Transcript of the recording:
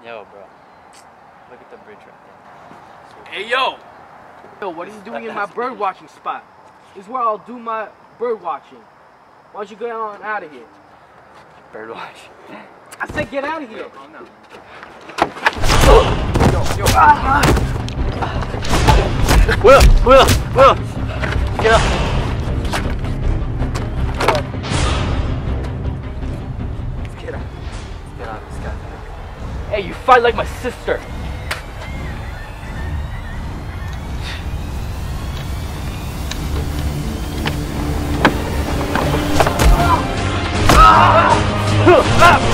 Yo, bro. Look at the bridge right there. Hey, yo! Yo, what are you doing in my bird watching spot? This is where I'll do my bird watching. Why don't you get on out of here? Bird watch. I said get out of here. Oh, no. Yo, Will! Get up! Let's get out. Get out of this guy. Hey, you fight like my sister. Ah!